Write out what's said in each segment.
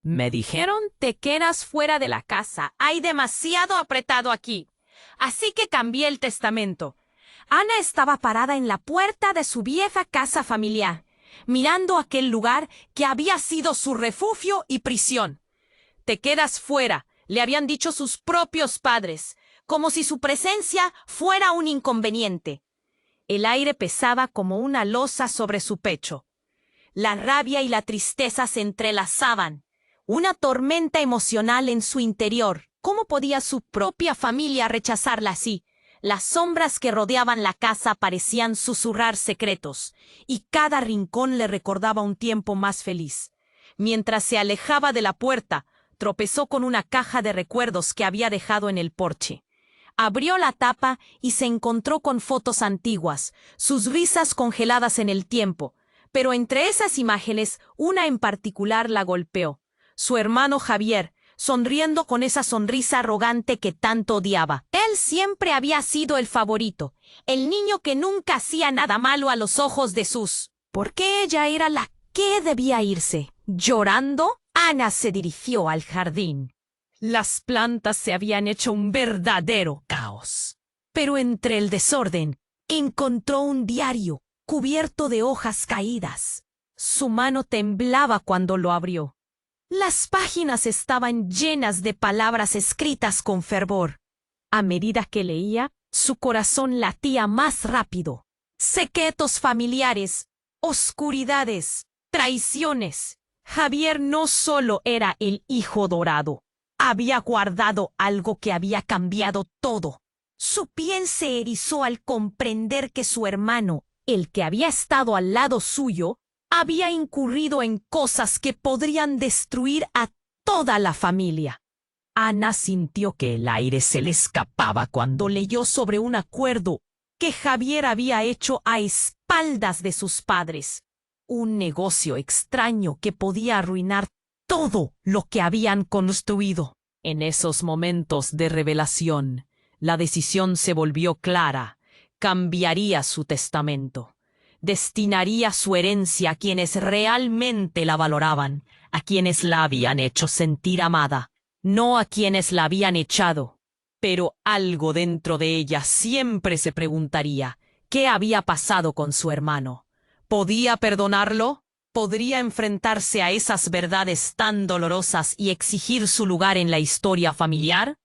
Me dijeron te quedas fuera de la casa. Hay demasiado apretado aquí. Así que cambié el testamento. Ana estaba parada en la puerta de su vieja casa familiar, mirando aquel lugar que había sido su refugio y prisión. Te quedas fuera, le habían dicho sus propios padres, como si su presencia fuera un inconveniente. El aire pesaba como una losa sobre su pecho. La rabia y la tristeza se entrelazaban. Una tormenta emocional en su interior. ¿Cómo podía su propia familia rechazarla así? Las sombras que rodeaban la casa parecían susurrar secretos, y cada rincón le recordaba un tiempo más feliz. Mientras se alejaba de la puerta, tropezó con una caja de recuerdos que había dejado en el porche. Abrió la tapa y se encontró con fotos antiguas, sus risas congeladas en el tiempo. Pero entre esas imágenes, una en particular la golpeó. Su hermano Javier, sonriendo con esa sonrisa arrogante que tanto odiaba. Él siempre había sido el favorito, el niño que nunca hacía nada malo a los ojos de sus. ¿Por qué ella era la que debía irse? Llorando, Ana se dirigió al jardín. Las plantas se habían hecho un verdadero caos. Pero entre el desorden, encontró un diario cubierto de hojas caídas. Su mano temblaba cuando lo abrió. Las páginas estaban llenas de palabras escritas con fervor. A medida que leía, su corazón latía más rápido. Secretos familiares, oscuridades, traiciones. Javier no solo era el hijo dorado, había guardado algo que había cambiado todo. Su piel se erizó al comprender que su hermano, el que había estado al lado suyo, había incurrido en cosas que podrían destruir a toda la familia. Ana sintió que el aire se le escapaba cuando leyó sobre un acuerdo que Javier había hecho a espaldas de sus padres. Un negocio extraño que podía arruinar todo lo que habían construido. En esos momentos de revelación, la decisión se volvió clara. Cambiaría su testamento. Destinaría su herencia a quienes realmente la valoraban, a quienes la habían hecho sentir amada, no a quienes la habían echado. Pero algo dentro de ella siempre se preguntaría, ¿qué había pasado con su hermano? ¿Podía perdonarlo? ¿Podría enfrentarse a esas verdades tan dolorosas y exigir su lugar en la historia familiar?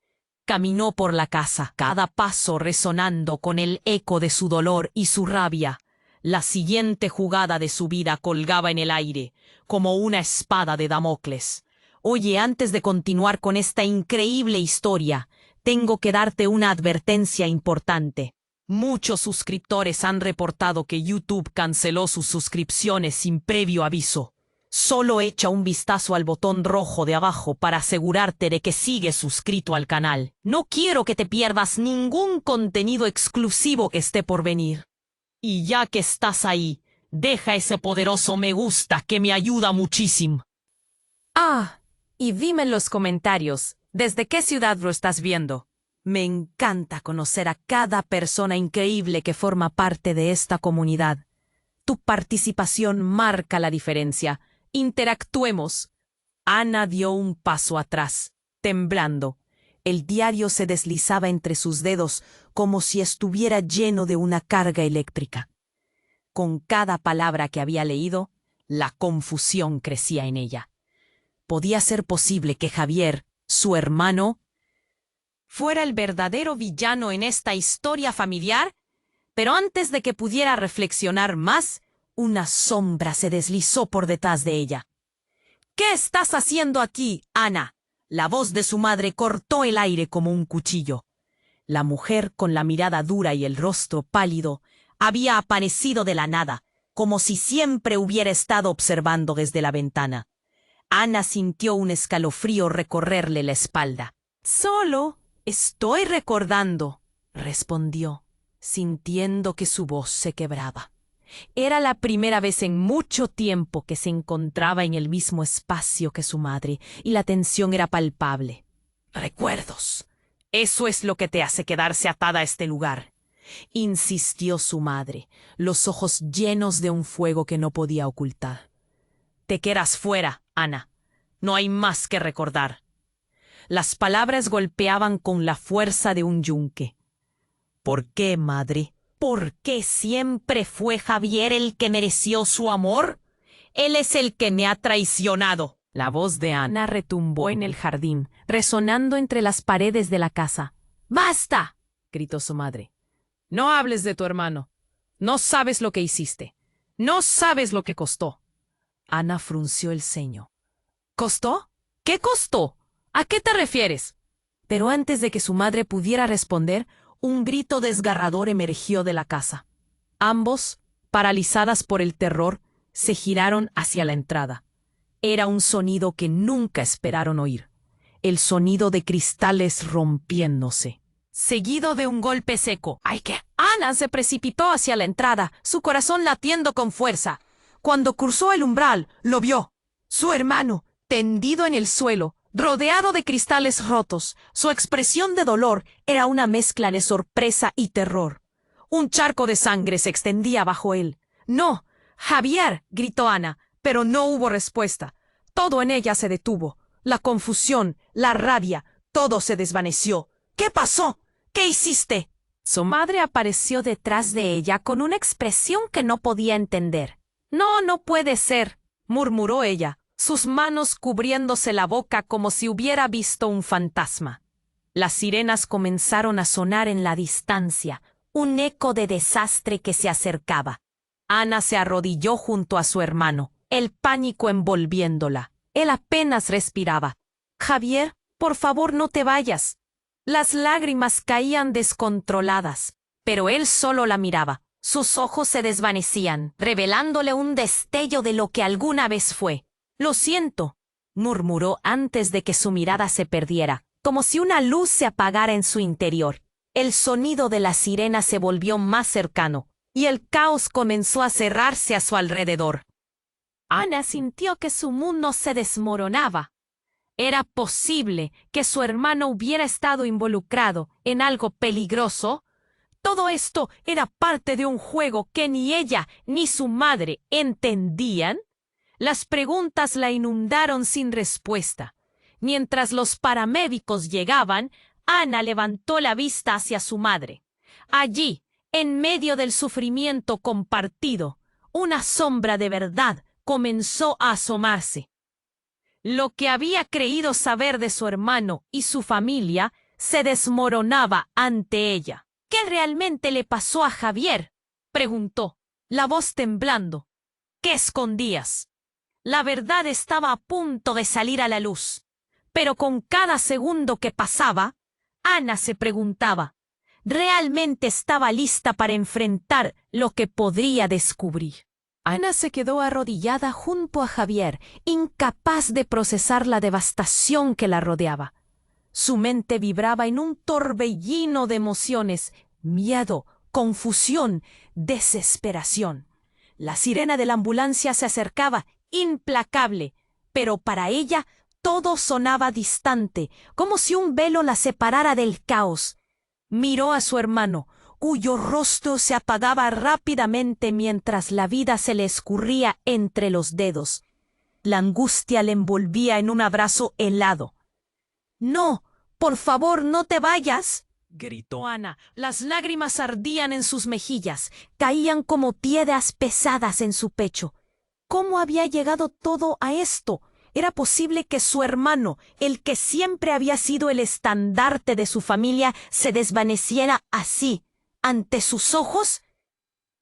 Caminó por la casa, cada paso resonando con el eco de su dolor y su rabia. La siguiente jugada de su vida colgaba en el aire, como una espada de Damocles. Oye, antes de continuar con esta increíble historia, tengo que darte una advertencia importante. Muchos suscriptores han reportado que YouTube canceló sus suscripciones sin previo aviso. Solo echa un vistazo al botón rojo de abajo para asegurarte de que sigues suscrito al canal. No quiero que te pierdas ningún contenido exclusivo que esté por venir. Y ya que estás ahí, deja ese poderoso me gusta que me ayuda muchísimo. Y dime en los comentarios, ¿desde qué ciudad lo estás viendo? Me encanta conocer a cada persona increíble que forma parte de esta comunidad. Tu participación marca la diferencia. Interactuemos. Ana dio un paso atrás, temblando. El diario se deslizaba entre sus dedos como si estuviera lleno de una carga eléctrica. Con cada palabra que había leído, la confusión crecía en ella. ¿Podía ser posible que Javier, su hermano, fuera el verdadero villano en esta historia familiar? Pero antes de que pudiera reflexionar más, una sombra se deslizó por detrás de ella. ¿Qué estás haciendo aquí, Ana? La voz de su madre cortó el aire como un cuchillo. La mujer, con la mirada dura y el rostro pálido, había aparecido de la nada, como si siempre hubiera estado observando desde la ventana. Ana sintió un escalofrío recorrerle la espalda. «Solo estoy recordando», respondió, sintiendo que su voz se quebraba. Era la primera vez en mucho tiempo que se encontraba en el mismo espacio que su madre, y la tensión era palpable. «Recuerdos. Eso es lo que te hace quedarse atada a este lugar», insistió su madre, los ojos llenos de un fuego que no podía ocultar. «Te quedas fuera, Ana. No hay más que recordar. Las palabras golpeaban con la fuerza de un yunque. ¿Por qué, madre? ¿Por qué siempre fue Javier el que mereció su amor? Él es el que me ha traicionado. La voz de Ana retumbó en el jardín, resonando entre las paredes de la casa. ¡Basta!, gritó su madre. No hables de tu hermano. No sabes lo que hiciste. No sabes lo que costó. Ana frunció el ceño. ¿Costó? ¿Qué costó? ¿A qué te refieres? Pero antes de que su madre pudiera responder, un grito desgarrador emergió de la casa. Ambos, paralizadas por el terror, se giraron hacia la entrada. Era un sonido que nunca esperaron oír. El sonido de cristales rompiéndose, seguido de un golpe seco. ¡Ay, qué! Ana se precipitó hacia la entrada, su corazón latiendo con fuerza. Cuando cruzó el umbral, lo vio. Su hermano, tendido en el suelo, rodeado de cristales rotos. Su expresión de dolor era una mezcla de sorpresa y terror. Un charco de sangre se extendía bajo él. ¡No! ¡Javier!, gritó Ana, pero no hubo respuesta. Todo en ella se detuvo. La confusión, la rabia, todo se desvaneció. ¿Qué pasó? ¿Qué hiciste? Su madre apareció detrás de ella con una expresión que no podía entender. No, no puede ser, murmuró ella, sus manos cubriéndose la boca como si hubiera visto un fantasma. Las sirenas comenzaron a sonar en la distancia, un eco de desastre que se acercaba. Ana se arrodilló junto a su hermano, el pánico envolviéndola. Él apenas respiraba. Javier, por favor, no te vayas. Las lágrimas caían descontroladas, pero él solo la miraba. Sus ojos se desvanecían, revelándole un destello de lo que alguna vez fue. Lo siento, murmuró antes de que su mirada se perdiera, como si una luz se apagara en su interior. El sonido de la sirena se volvió más cercano, y el caos comenzó a cerrarse a su alrededor. Ana sintió que su mundo se desmoronaba. ¿Era posible que su hermano hubiera estado involucrado en algo peligroso? Todo esto era parte de un juego que ni ella ni su madre entendían. Las preguntas la inundaron sin respuesta. Mientras los paramédicos llegaban, Ana levantó la vista hacia su madre. Allí, en medio del sufrimiento compartido, una sombra de verdad comenzó a asomarse. Lo que había creído saber de su hermano y su familia se desmoronaba ante ella. ¿Qué realmente le pasó a Javier?, preguntó, la voz temblando. ¿Qué escondías? La verdad estaba a punto de salir a la luz, pero con cada segundo que pasaba, Ana se preguntaba, ¿realmente estaba lista para enfrentar lo que podría descubrir? Ana se quedó arrodillada junto a Javier, incapaz de procesar la devastación que la rodeaba. Su mente vibraba en un torbellino de emociones, miedo, confusión, desesperación. La sirena de la ambulancia se acercaba, implacable, pero para ella todo sonaba distante, como si un velo la separara del caos. Miró a su hermano, cuyo rostro se apagaba rápidamente mientras la vida se le escurría entre los dedos. La angustia le envolvía en un abrazo helado. «No, por favor, no te vayas», gritó Ana. Las lágrimas ardían en sus mejillas, caían como piedras pesadas en su pecho. ¿Cómo había llegado todo a esto? ¿Era posible que su hermano, el que siempre había sido el estandarte de su familia, se desvaneciera así, ante sus ojos?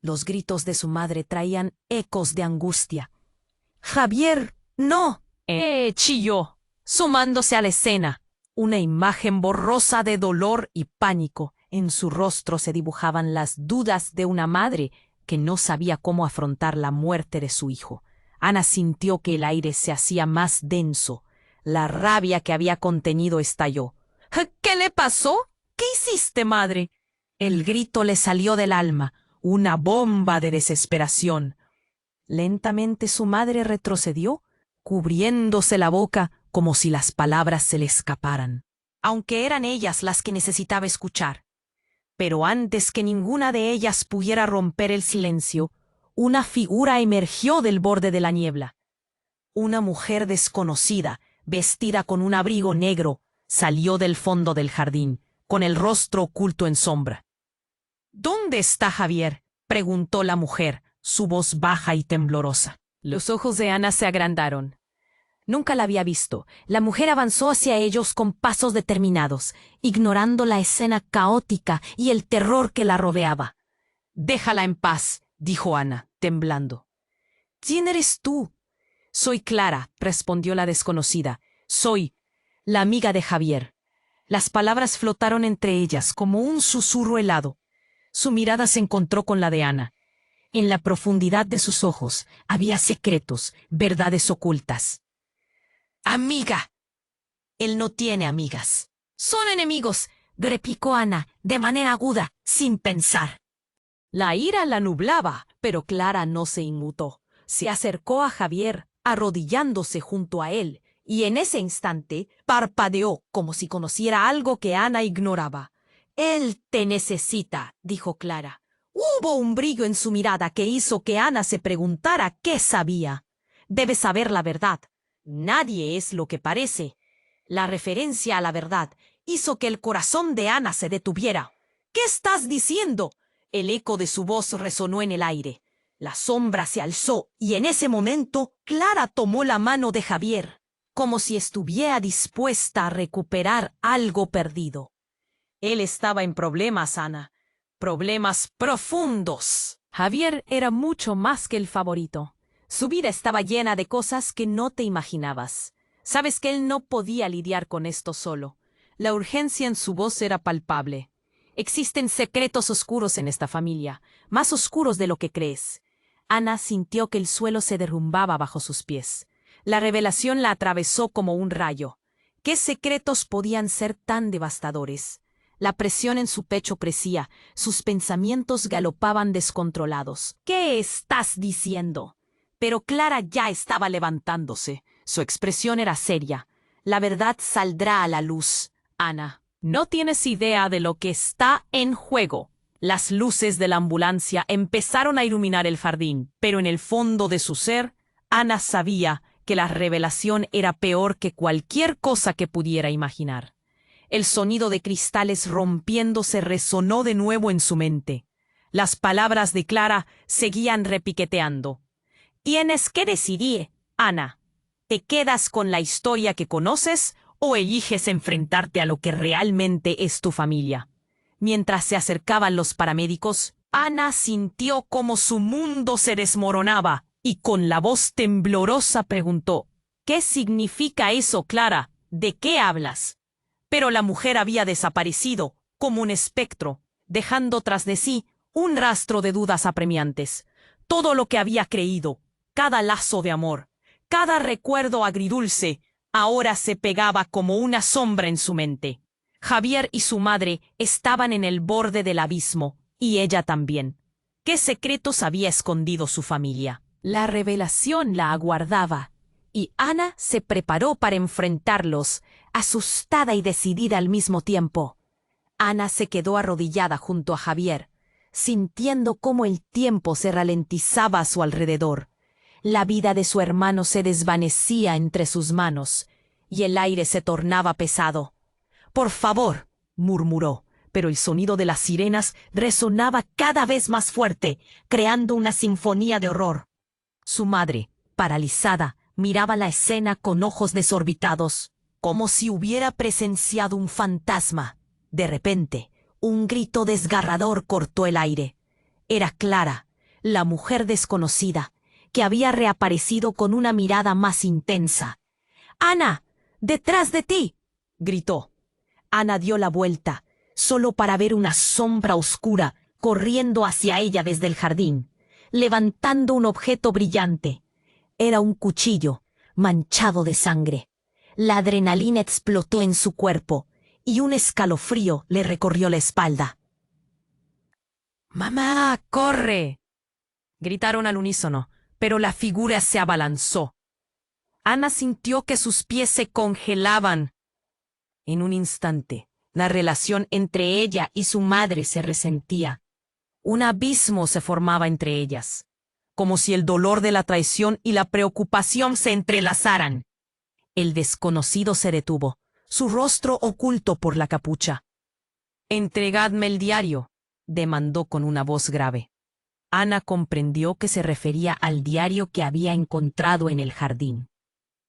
Los gritos de su madre traían ecos de angustia. «Javier, no», chilló, sumándose a la escena. Una imagen borrosa de dolor y pánico. En su rostro se dibujaban las dudas de una madre que no sabía cómo afrontar la muerte de su hijo. Ana sintió que el aire se hacía más denso. La rabia que había contenido estalló. «¿Qué le pasó? ¿Qué hiciste, madre?». El grito le salió del alma, una bomba de desesperación. Lentamente su madre retrocedió, cubriéndose la boca como si las palabras se le escaparan, aunque eran ellas las que necesitaba escuchar. Pero antes que ninguna de ellas pudiera romper el silencio, una figura emergió del borde de la niebla. Una mujer desconocida, vestida con un abrigo negro, salió del fondo del jardín, con el rostro oculto en sombra. —¿Dónde está Javier? —preguntó la mujer, su voz baja y temblorosa. Los ojos de Ana se agrandaron. Nunca la había visto. La mujer avanzó hacia ellos con pasos determinados, ignorando la escena caótica y el terror que la rodeaba. —Déjala en paz —dijo Ana, temblando. —¿Quién eres tú? —Soy Clara —respondió la desconocida—. Soy la amiga de Javier. Las palabras flotaron entre ellas como un susurro helado. Su mirada se encontró con la de Ana. En la profundidad de sus ojos había secretos, verdades ocultas. —Amiga. Él no tiene amigas. —Son enemigos —replicó Ana, de manera aguda, sin pensar. La ira la nublaba, pero Clara no se inmutó. Se acercó a Javier, arrodillándose junto a él, y en ese instante parpadeó como si conociera algo que Ana ignoraba. —Él te necesita —dijo Clara. Hubo un brillo en su mirada que hizo que Ana se preguntara qué sabía. —Debes saber la verdad. Nadie es lo que parece. La referencia a la verdad hizo que el corazón de Ana se detuviera. —¿Qué estás diciendo? El eco de su voz resonó en el aire. La sombra se alzó y en ese momento Clara tomó la mano de Javier, como si estuviera dispuesta a recuperar algo perdido. Él estaba en problemas, Ana. Problemas profundos. Javier era mucho más que el favorito. Su vida estaba llena de cosas que no te imaginabas. Sabes que él no podía lidiar con esto solo. La urgencia en su voz era palpable. Existen secretos oscuros en esta familia, más oscuros de lo que crees. Ana sintió que el suelo se derrumbaba bajo sus pies. La revelación la atravesó como un rayo. ¿Qué secretos podían ser tan devastadores? La presión en su pecho crecía, sus pensamientos galopaban descontrolados. ¿Qué estás diciendo? Pero Clara ya estaba levantándose. Su expresión era seria. La verdad saldrá a la luz. Ana, no tienes idea de lo que está en juego. Las luces de la ambulancia empezaron a iluminar el jardín, pero en el fondo de su ser, Ana sabía que la revelación era peor que cualquier cosa que pudiera imaginar. El sonido de cristales rompiéndose resonó de nuevo en su mente. Las palabras de Clara seguían repiqueteando. Tienes que decidir, Ana. ¿Te quedas con la historia que conoces o eliges enfrentarte a lo que realmente es tu familia? Mientras se acercaban los paramédicos, Ana sintió como su mundo se desmoronaba y con la voz temblorosa preguntó: ¿Qué significa eso, Clara? ¿De qué hablas? Pero la mujer había desaparecido, como un espectro, dejando tras de sí un rastro de dudas apremiantes. Todo lo que había creído, cada lazo de amor, cada recuerdo agridulce, ahora se pegaba como una sombra en su mente. Javier y su madre estaban en el borde del abismo, y ella también. ¿Qué secretos había escondido su familia? La revelación la aguardaba, y Ana se preparó para enfrentarlos, asustada y decidida al mismo tiempo. Ana se quedó arrodillada junto a Javier, sintiendo cómo el tiempo se ralentizaba a su alrededor. La vida de su hermano se desvanecía entre sus manos, y el aire se tornaba pesado. «Por favor», murmuró, pero el sonido de las sirenas resonaba cada vez más fuerte, creando una sinfonía de horror. Su madre, paralizada, miraba la escena con ojos desorbitados, como si hubiera presenciado un fantasma. De repente, un grito desgarrador cortó el aire. Era Clara, la mujer desconocida, que había reaparecido con una mirada más intensa. «¡Ana! ¡Detrás de ti!», gritó. Ana dio la vuelta, solo para ver una sombra oscura corriendo hacia ella desde el jardín, levantando un objeto brillante. Era un cuchillo, manchado de sangre. La adrenalina explotó en su cuerpo, y un escalofrío le recorrió la espalda. «¡Mamá, corre!», gritaron al unísono, pero la figura se abalanzó. Ana sintió que sus pies se congelaban. En un instante, la relación entre ella y su madre se resentía. Un abismo se formaba entre ellas, como si el dolor de la traición y la preocupación se entrelazaran. El desconocido se detuvo, su rostro oculto por la capucha. «Entregadme el diario», demandó con una voz grave. Ana comprendió que se refería al diario que había encontrado en el jardín.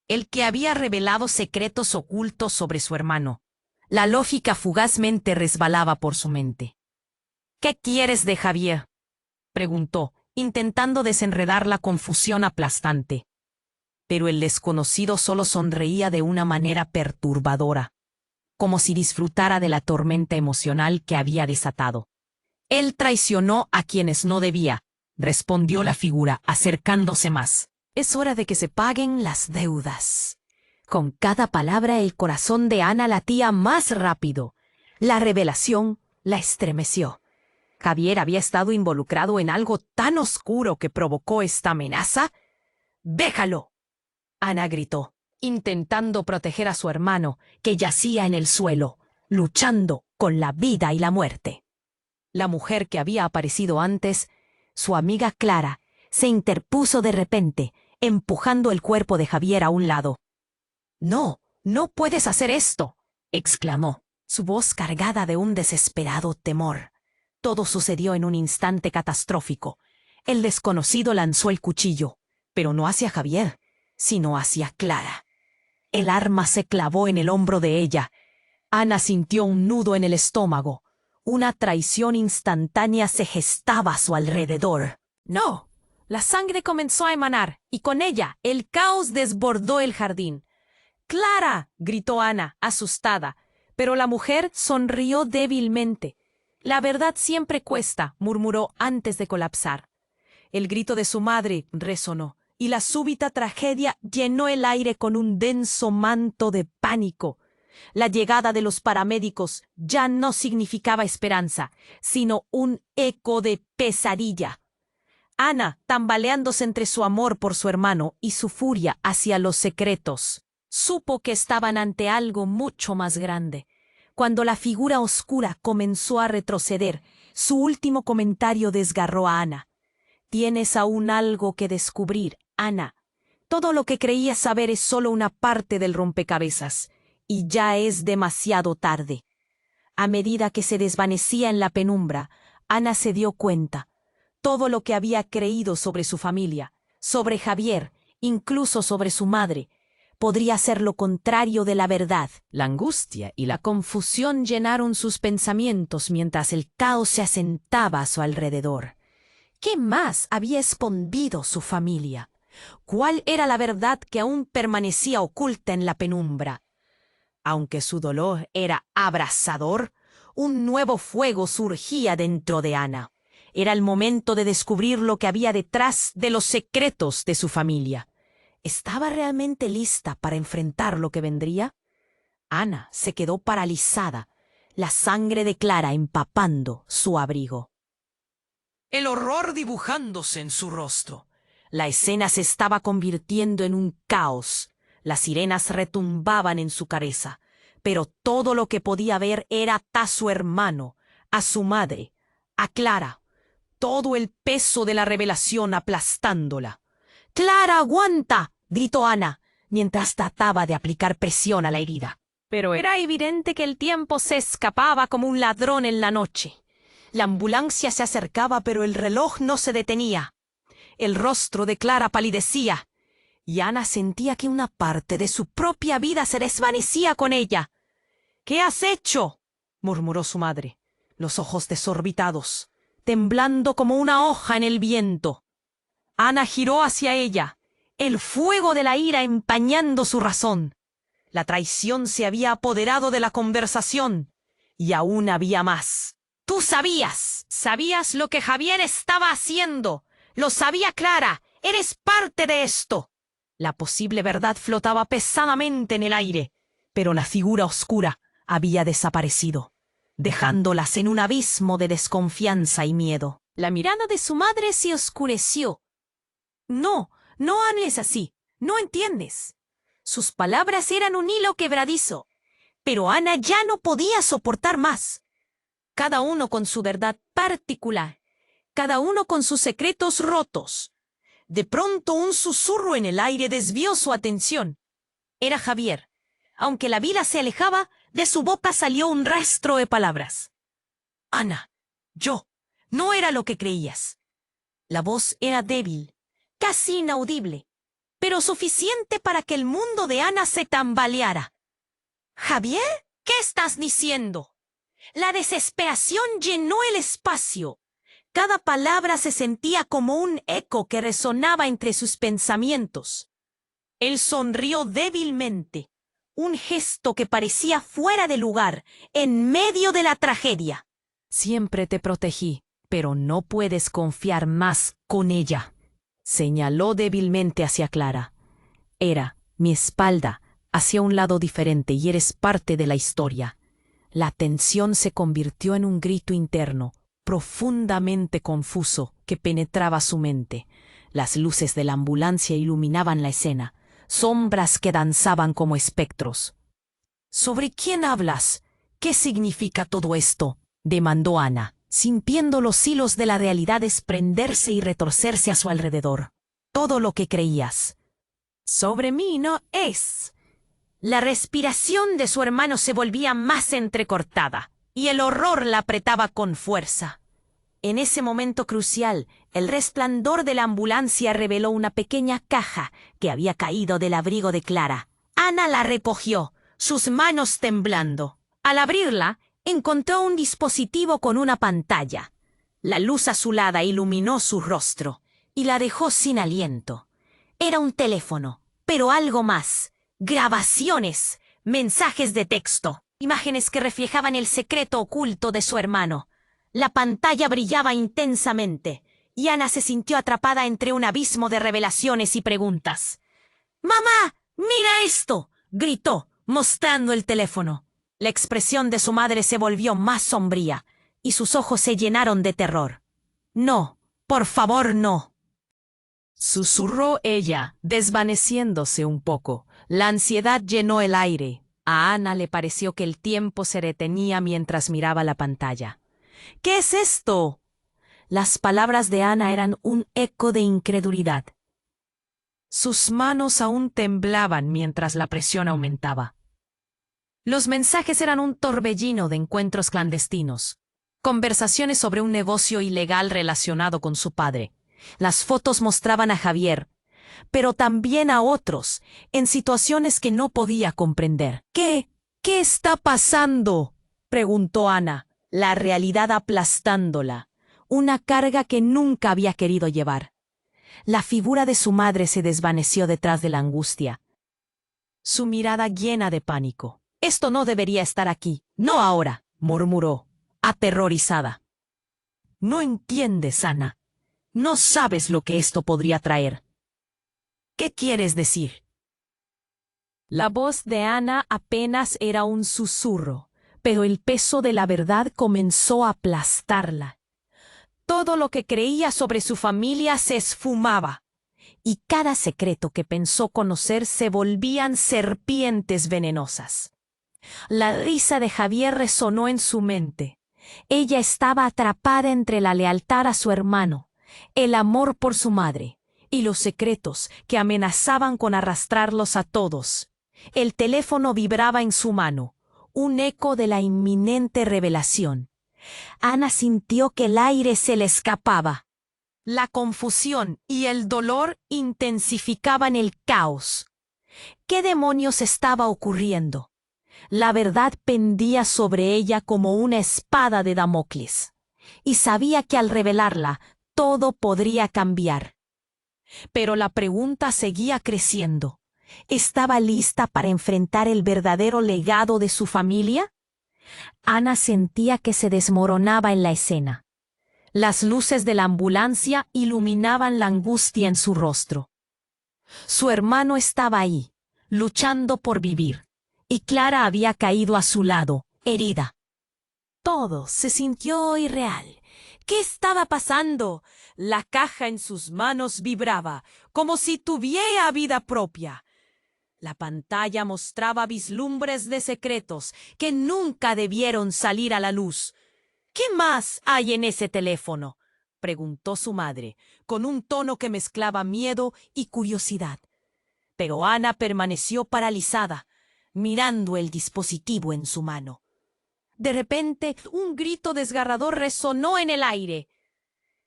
El que había revelado secretos ocultos sobre su hermano. La lógica fugazmente resbalaba por su mente. «¿Qué quieres de Javier?», preguntó, intentando desenredar la confusión aplastante. Pero el desconocido solo sonreía de una manera perturbadora, como si disfrutara de la tormenta emocional que había desatado. «Él traicionó a quienes no debía», respondió la figura, acercándose más. «Es hora de que se paguen las deudas». Con cada palabra el corazón de Ana latía más rápido. La revelación la estremeció. ¿Javier había estado involucrado en algo tan oscuro que provocó esta amenaza? «¡Déjalo!», Ana gritó, intentando proteger a su hermano, que yacía en el suelo, luchando con la vida y la muerte. La mujer que había aparecido antes, su amiga Clara, se interpuso de repente, empujando el cuerpo de Javier a un lado. «No, no puedes hacer esto», exclamó, su voz cargada de un desesperado temor. Todo sucedió en un instante catastrófico. El desconocido lanzó el cuchillo, pero no hacia Javier, sino hacia Clara. El arma se clavó en el hombro de ella. Ana sintió un nudo en el estómago. Una traición instantánea se gestaba a su alrededor. «No». La sangre comenzó a emanar, y con ella el caos desbordó el jardín. «¡Clara!», gritó Ana, asustada, pero la mujer sonrió débilmente. «La verdad siempre cuesta», murmuró antes de colapsar. El grito de su madre resonó, y la súbita tragedia llenó el aire con un denso manto de pánico. La llegada de los paramédicos ya no significaba esperanza, sino un eco de pesadilla. Ana, tambaleándose entre su amor por su hermano y su furia hacia los secretos, supo que estaban ante algo mucho más grande. Cuando la figura oscura comenzó a retroceder, su último comentario desgarró a Ana. «Tienes aún algo que descubrir, Ana. Todo lo que creías saber es solo una parte del rompecabezas, y ya es demasiado tarde». A medida que se desvanecía en la penumbra, Ana se dio cuenta. Todo lo que había creído sobre su familia, sobre Javier, incluso sobre su madre, podría ser lo contrario de la verdad. La angustia y la confusión llenaron sus pensamientos mientras el caos se asentaba a su alrededor. ¿Qué más había escondido su familia? ¿Cuál era la verdad que aún permanecía oculta en la penumbra? Aunque su dolor era abrasador, un nuevo fuego surgía dentro de Ana. Era el momento de descubrir lo que había detrás de los secretos de su familia. ¿Estaba realmente lista para enfrentar lo que vendría? Ana se quedó paralizada, la sangre de Clara empapando su abrigo. El horror dibujándose en su rostro. La escena se estaba convirtiendo en un caos. Las sirenas retumbaban en su cabeza, pero todo lo que podía ver era a su hermano, a su madre, a Clara. Todo el peso de la revelación aplastándola. «¡Clara, aguanta!», gritó Ana, mientras trataba de aplicar presión a la herida. Pero era evidente que el tiempo se escapaba como un ladrón en la noche. La ambulancia se acercaba, pero el reloj no se detenía. El rostro de Clara palidecía, y Ana sentía que una parte de su propia vida se desvanecía con ella. «¿Qué has hecho?», murmuró su madre, los ojos desorbitados, temblando como una hoja en el viento. Ana giró hacia ella, el fuego de la ira empañando su razón. La traición se había apoderado de la conversación, y aún había más. «Tú sabías lo que Javier estaba haciendo. Lo sabía Clara. Eres parte de esto». La posible verdad flotaba pesadamente en el aire, pero la figura oscura había desaparecido, dejándolas en un abismo de desconfianza y miedo. La mirada de su madre se oscureció. «No, no hables así. No entiendes». Sus palabras eran un hilo quebradizo, pero Ana ya no podía soportar más. Cada uno con su verdad particular, cada uno con sus secretos rotos. De pronto un susurro en el aire desvió su atención. Era Javier. Aunque la vida se alejaba, de su boca salió un rastro de palabras. Ana, yo. No era lo que creías. La voz era débil, casi inaudible, pero suficiente para que el mundo de Ana se tambaleara. ¿Javier? ¿Qué estás diciendo? La desesperación llenó el espacio. Cada palabra se sentía como un eco que resonaba entre sus pensamientos. Él sonrió débilmente, un gesto que parecía fuera de lugar, en medio de la tragedia. Siempre te protegí, pero no puedes confiar más con ella. Señaló débilmente hacia Clara. Era mi espalda hacia un lado diferente y eres parte de la historia. La tensión se convirtió en un grito interno, profundamente confuso, que penetraba su mente. Las luces de la ambulancia iluminaban la escena, sombras que danzaban como espectros. ¿Sobre quién hablas? ¿Qué significa todo esto?, demandó Ana, sintiendo los hilos de la realidad desprenderse y retorcerse a su alrededor. Todo lo que creías. Sobre mí no es. La respiración de su hermano se volvía más entrecortada, y el horror la apretaba con fuerza. En ese momento crucial, el resplandor de la ambulancia reveló una pequeña caja que había caído del abrigo de Clara. Ana la recogió, sus manos temblando. Al abrirla, encontró un dispositivo con una pantalla. La luz azulada iluminó su rostro y la dejó sin aliento. Era un teléfono, pero algo más. Grabaciones, mensajes de texto, imágenes que reflejaban el secreto oculto de su hermano. La pantalla brillaba intensamente, y Ana se sintió atrapada entre un abismo de revelaciones y preguntas. «¡Mamá! ¡Mira esto!», gritó, mostrando el teléfono. La expresión de su madre se volvió más sombría, y sus ojos se llenaron de terror. «No, por favor, no», susurró ella, desvaneciéndose un poco. La ansiedad llenó el aire. A Ana le pareció que el tiempo se detenía mientras miraba la pantalla. «¿Qué es esto?». Las palabras de Ana eran un eco de incredulidad. Sus manos aún temblaban mientras la presión aumentaba. Los mensajes eran un torbellino de encuentros clandestinos, conversaciones sobre un negocio ilegal relacionado con su padre. Las fotos mostraban a Javier, pero también a otros, en situaciones que no podía comprender. ¿Qué está pasando?, preguntó Ana, la realidad aplastándola, una carga que nunca había querido llevar. La figura de su madre se desvaneció detrás de la angustia, su mirada llena de pánico. «Esto no debería estar aquí, no ahora», murmuró, aterrorizada. «No entiendes, Ana. No sabes lo que esto podría traer». «¿Qué quieres decir?». La voz de Ana apenas era un susurro, pero el peso de la verdad comenzó a aplastarla. Todo lo que creía sobre su familia se esfumaba, y cada secreto que pensó conocer se volvían serpientes venenosas. La risa de Javier resonó en su mente. Ella estaba atrapada entre la lealtad a su hermano, el amor por su madre y los secretos que amenazaban con arrastrarlos a todos. El teléfono vibraba en su mano, un eco de la inminente revelación. Ana sintió que el aire se le escapaba. La confusión y el dolor intensificaban el caos. ¿Qué demonios estaba ocurriendo? La verdad pendía sobre ella como una espada de Damocles, y sabía que al revelarla todo podría cambiar. Pero la pregunta seguía creciendo. ¿Estaba lista para enfrentar el verdadero legado de su familia? Ana sentía que se desmoronaba en la escena. Las luces de la ambulancia iluminaban la angustia en su rostro. Su hermano estaba ahí, luchando por vivir, y Clara había caído a su lado, herida. Todo se sintió irreal. ¿Qué estaba pasando? La caja en sus manos vibraba, como si tuviera vida propia. La pantalla mostraba vislumbres de secretos que nunca debieron salir a la luz. «¿Qué más hay en ese teléfono?», preguntó su madre, con un tono que mezclaba miedo y curiosidad. pero Ana permaneció paralizada, mirando el dispositivo en su mano. De repente, un grito desgarrador resonó en el aire.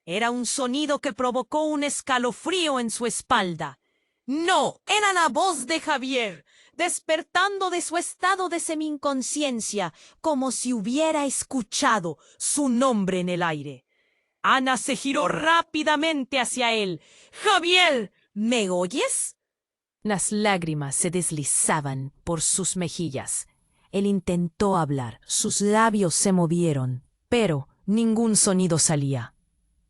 Era un sonido que provocó un escalofrío en su espalda. No, era la voz de Javier, despertando de su estado de semi-inconsciencia, como si hubiera escuchado su nombre en el aire. Ana se giró rápidamente hacia él. ¡Javier! ¿Me oyes? Las lágrimas se deslizaban por sus mejillas. Él intentó hablar, sus labios se movieron, pero ningún sonido salía.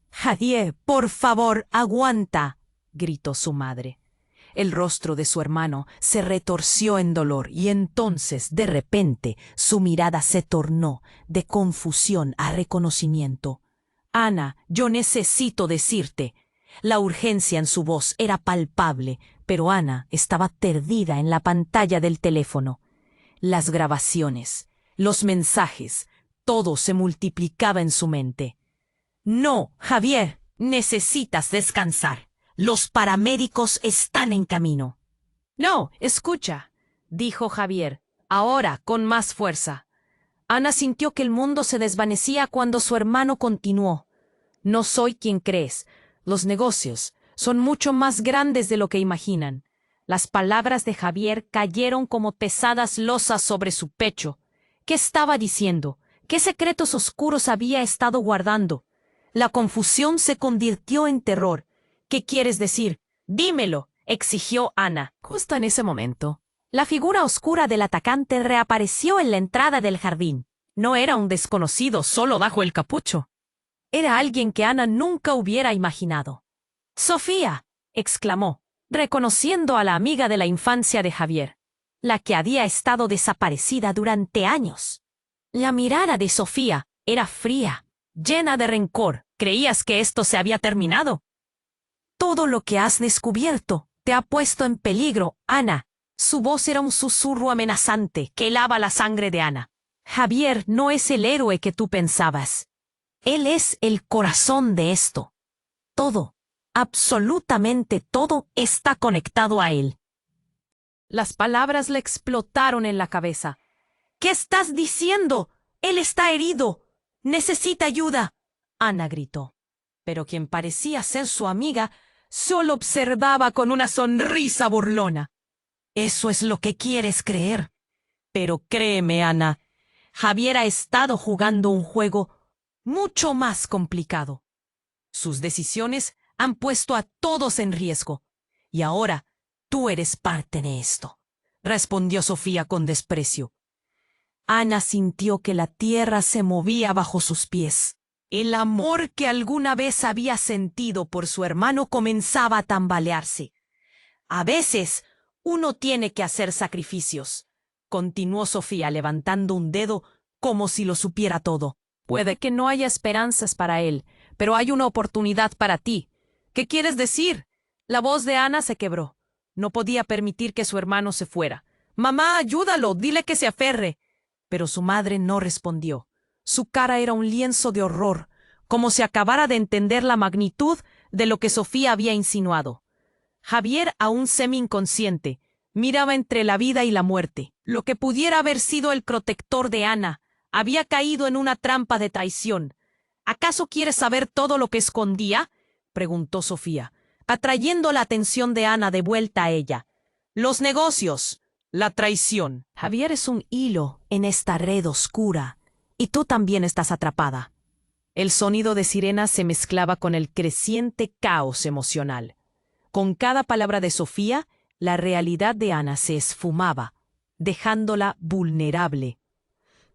«Javier, por favor, aguanta», gritó su madre. El rostro de su hermano se retorció en dolor y entonces, de repente, su mirada se tornó de confusión a reconocimiento. «Ana, yo necesito decirte». La urgencia en su voz era palpable, pero Ana estaba perdida en la pantalla del teléfono. Las grabaciones, los mensajes, todo se multiplicaba en su mente. «No, Javier, necesitas descansar. Los paramédicos están en camino». «No, escucha», dijo Javier, ahora con más fuerza. Ana sintió que el mundo se desvanecía cuando su hermano continuó. «No soy quien crees. Los negocios son mucho más grandes de lo que imaginan». Las palabras de Javier cayeron como pesadas losas sobre su pecho. ¿Qué estaba diciendo? ¿Qué secretos oscuros había estado guardando? La confusión se convirtió en terror. «¿Qué quieres decir? Dímelo», exigió Ana. Justo en ese momento, la figura oscura del atacante reapareció en la entrada del jardín. No era un desconocido solo bajo el capucho. Era alguien que Ana nunca hubiera imaginado. «Sofía», exclamó, reconociendo a la amiga de la infancia de Javier, la que había estado desaparecida durante años. La mirada de Sofía era fría, llena de rencor. ¿Creías que esto se había terminado? «Todo lo que has descubierto te ha puesto en peligro, Ana». Su voz era un susurro amenazante que helaba la sangre de Ana. «Javier no es el héroe que tú pensabas. Él es el corazón de esto. Todo, absolutamente todo, está conectado a él». Las palabras le explotaron en la cabeza. «¿Qué estás diciendo? Él está herido. Necesita ayuda», Ana gritó. Pero quien parecía ser su amiga solo observaba con una sonrisa burlona. «Eso es lo que quieres creer. Pero créeme, Ana, Javier ha estado jugando un juego mucho más complicado. Sus decisiones han puesto a todos en riesgo. Y ahora tú eres parte de esto», respondió Sofía con desprecio. Ana sintió que la tierra se movía bajo sus pies. El amor que alguna vez había sentido por su hermano comenzaba a tambalearse. «A veces uno tiene que hacer sacrificios», continuó Sofía levantando un dedo como si lo supiera todo. «Puede que no haya esperanzas para él, pero hay una oportunidad para ti. ¿Qué quieres decir?». La voz de Ana se quebró. No podía permitir que su hermano se fuera. «Mamá, ayúdalo, dile que se aferre». Pero su madre no respondió. Su cara era un lienzo de horror, como si acabara de entender la magnitud de lo que Sofía había insinuado. Javier, aún semi-inconsciente, miraba entre la vida y la muerte. Lo que pudiera haber sido el protector de Ana había caído en una trampa de traición. «¿Acaso quieres saber todo lo que escondía?», preguntó Sofía, atrayendo la atención de Ana de vuelta a ella. «Los negocios, la traición». «Javier es un hilo en esta red oscura, y tú también estás atrapada». El sonido de sirena se mezclaba con el creciente caos emocional. Con cada palabra de Sofía, la realidad de Ana se esfumaba, dejándola vulnerable.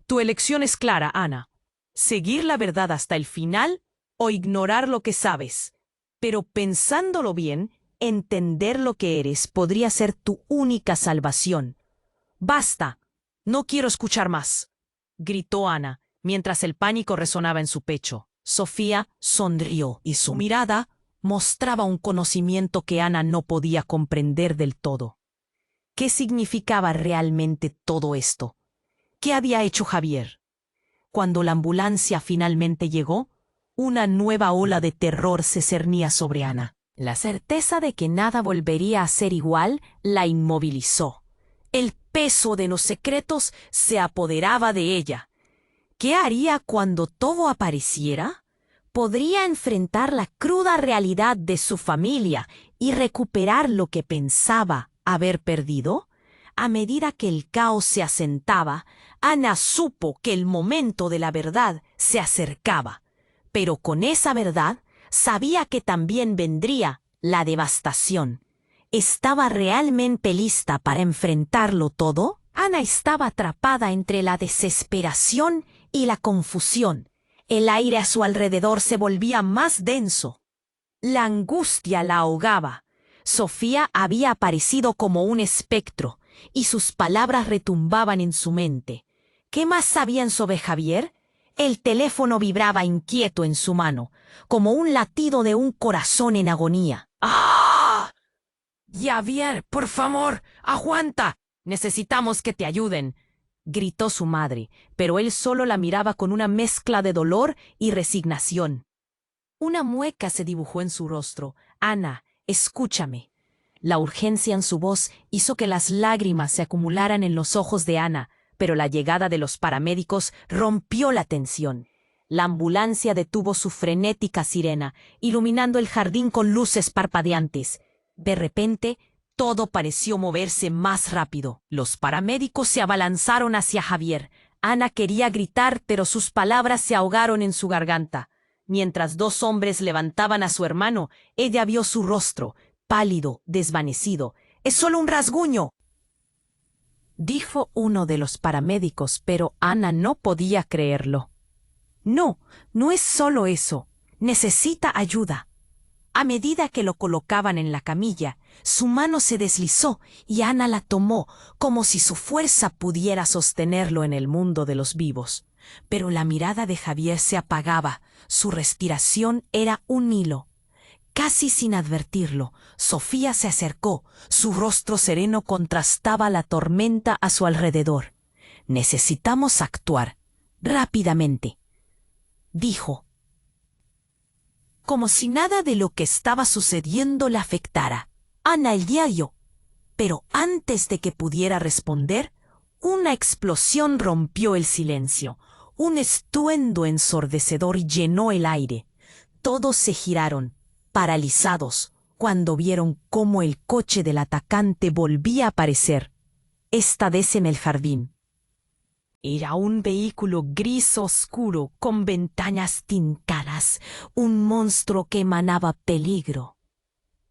«Tu elección es clara, Ana. Seguir la verdad hasta el final o ignorar lo que sabes. Pero pensándolo bien, entender lo que eres podría ser tu única salvación». «Basta. No quiero escuchar más», gritó Ana, mientras el pánico resonaba en su pecho. Sofía sonrió y su mirada mostraba un conocimiento que Ana no podía comprender del todo. ¿Qué significaba realmente todo esto? ¿Qué había hecho Javier? Cuando la ambulancia finalmente llegó, una nueva ola de terror se cernía sobre Ana. La certeza de que nada volvería a ser igual la inmovilizó. El peso de los secretos se apoderaba de ella. ¿Qué haría cuando todo apareciera? ¿Podría enfrentar la cruda realidad de su familia y recuperar lo que pensaba haber perdido? A medida que el caos se asentaba, Ana supo que el momento de la verdad se acercaba. Pero con esa verdad sabía que también vendría la devastación. ¿Estaba realmente lista para enfrentarlo todo? Ana estaba atrapada entre la desesperación y la confusión. El aire a su alrededor se volvía más denso. La angustia la ahogaba. Sofía había aparecido como un espectro, y sus palabras retumbaban en su mente. ¿Qué más sabían sobre Javier? El teléfono vibraba inquieto en su mano, como un latido de un corazón en agonía. ¡Ah! Javier, por favor, aguanta. Necesitamos que te ayuden, gritó su madre, pero él solo la miraba con una mezcla de dolor y resignación. Una mueca se dibujó en su rostro. Ana, escúchame. La urgencia en su voz hizo que las lágrimas se acumularan en los ojos de Ana, pero la llegada de los paramédicos rompió la tensión. La ambulancia detuvo su frenética sirena, iluminando el jardín con luces parpadeantes. De repente, todo pareció moverse más rápido. Los paramédicos se abalanzaron hacia Javier. Ana quería gritar, pero sus palabras se ahogaron en su garganta. Mientras dos hombres levantaban a su hermano, ella vio su rostro, pálido, desvanecido. «Es solo un rasguño», dijo uno de los paramédicos, pero Ana no podía creerlo. «No, no es solo eso. Necesita ayuda». A medida que lo colocaban en la camilla, su mano se deslizó y Ana la tomó, como si su fuerza pudiera sostenerlo en el mundo de los vivos. Pero la mirada de Javier se apagaba, su respiración era un hilo. Casi sin advertirlo, Sofía se acercó, su rostro sereno contrastaba la tormenta a su alrededor. «Necesitamos actuar, rápidamente», dijo, como si nada de lo que estaba sucediendo la afectara. «Ana, el diario». Pero antes de que pudiera responder, una explosión rompió el silencio. Un estruendo ensordecedor llenó el aire. Todos se giraron, paralizados, cuando vieron cómo el coche del atacante volvía a aparecer, esta vez en el jardín. Era un vehículo gris oscuro con ventanas tintadas, un monstruo que emanaba peligro.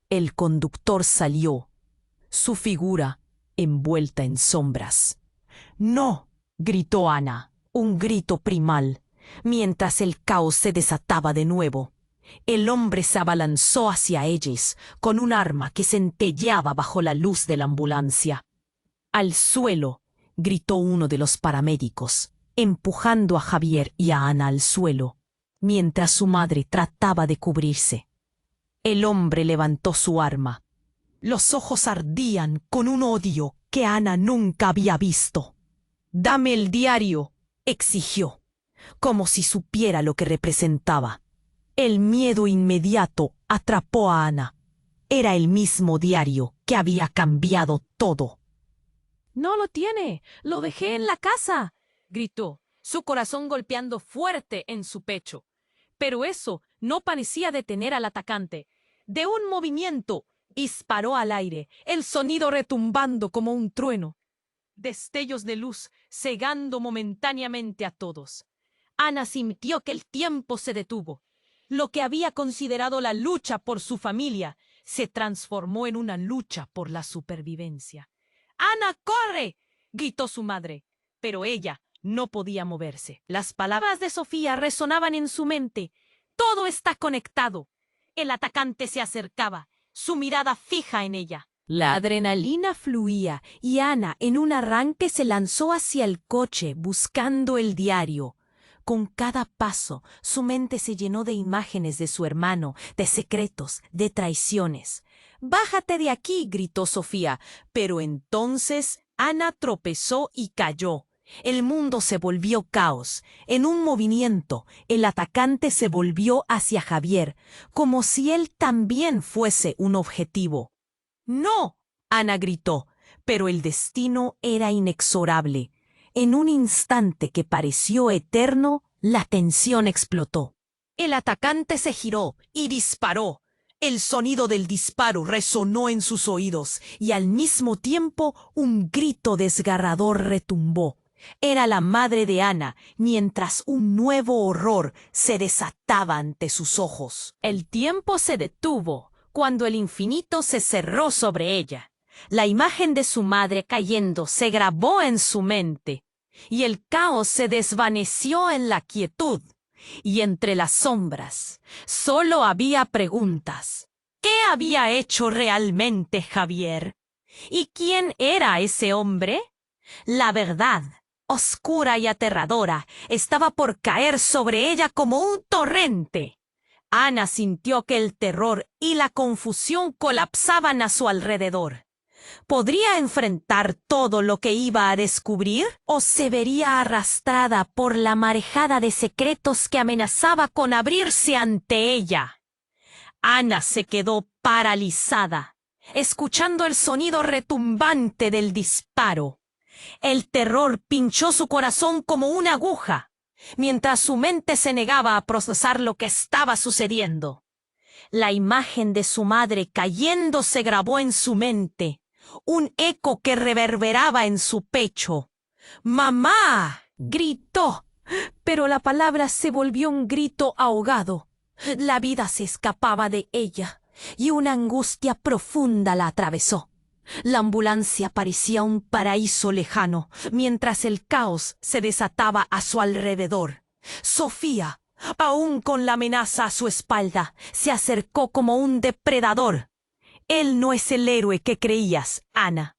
El conductor salió, su figura envuelta en sombras. «¡No!», gritó Ana, un grito primal, mientras el caos se desataba de nuevo. El hombre se abalanzó hacia ellos con un arma que centelleaba bajo la luz de la ambulancia. «¡Al suelo!», gritó uno de los paramédicos, empujando a Javier y a Ana al suelo, mientras su madre trataba de cubrirse. El hombre levantó su arma. Los ojos ardían con un odio que Ana nunca había visto. «Dame el diario», exigió, como si supiera lo que representaba. El miedo inmediato atrapó a Ana. Era el mismo diario que había cambiado todo. «No lo tiene, lo dejé en la casa», gritó, su corazón golpeando fuerte en su pecho. Pero eso no parecía detener al atacante. De un movimiento, disparó al aire, el sonido retumbando como un trueno. Destellos de luz cegando momentáneamente a todos. Ana sintió que el tiempo se detuvo. Lo que había considerado la lucha por su familia se transformó en una lucha por la supervivencia. «¡Ana, corre!», gritó su madre, pero ella no podía moverse. Las palabras de Sofía resonaban en su mente. «Todo está conectado». El atacante se acercaba, su mirada fija en ella. La adrenalina fluía y Ana en un arranque se lanzó hacia el coche buscando el diario. Con cada paso, su mente se llenó de imágenes de su hermano, de secretos, de traiciones. «¡Bájate de aquí!», gritó Sofía, pero entonces Ana tropezó y cayó. El mundo se volvió caos. En un movimiento, el atacante se volvió hacia Javier, como si él también fuese un objetivo. ¡No! Ana gritó, pero el destino era inexorable. En un instante que pareció eterno, la tensión explotó. El atacante se giró y disparó. El sonido del disparo resonó en sus oídos y al mismo tiempo un grito desgarrador retumbó. Era la madre de Ana, mientras un nuevo horror se desataba ante sus ojos. El tiempo se detuvo cuando el infinito se cerró sobre ella. La imagen de su madre cayendo se grabó en su mente, y el caos se desvaneció en la quietud. Y entre las sombras solo había preguntas. ¿Qué había hecho realmente Javier? ¿Y quién era ese hombre? La verdad, oscura y aterradora, estaba por caer sobre ella como un torrente. Ana sintió que el terror y la confusión colapsaban a su alrededor. ¿Podría enfrentar todo lo que iba a descubrir? ¿O se vería arrastrada por la marejada de secretos que amenazaba con abrirse ante ella? Ana se quedó paralizada, escuchando el sonido retumbante del disparo. El terror pinchó su corazón como una aguja, mientras su mente se negaba a procesar lo que estaba sucediendo. La imagen de su madre cayendo se grabó en su mente, un eco que reverberaba en su pecho. ¡Mamá! Gritó, pero la palabra se volvió un grito ahogado. La vida se escapaba de ella, y una angustia profunda la atravesó. La ambulancia parecía un paraíso lejano, mientras el caos se desataba a su alrededor. Sofía, aún con la amenaza a su espalda, se acercó como un depredador. Él no es el héroe que creías, Ana.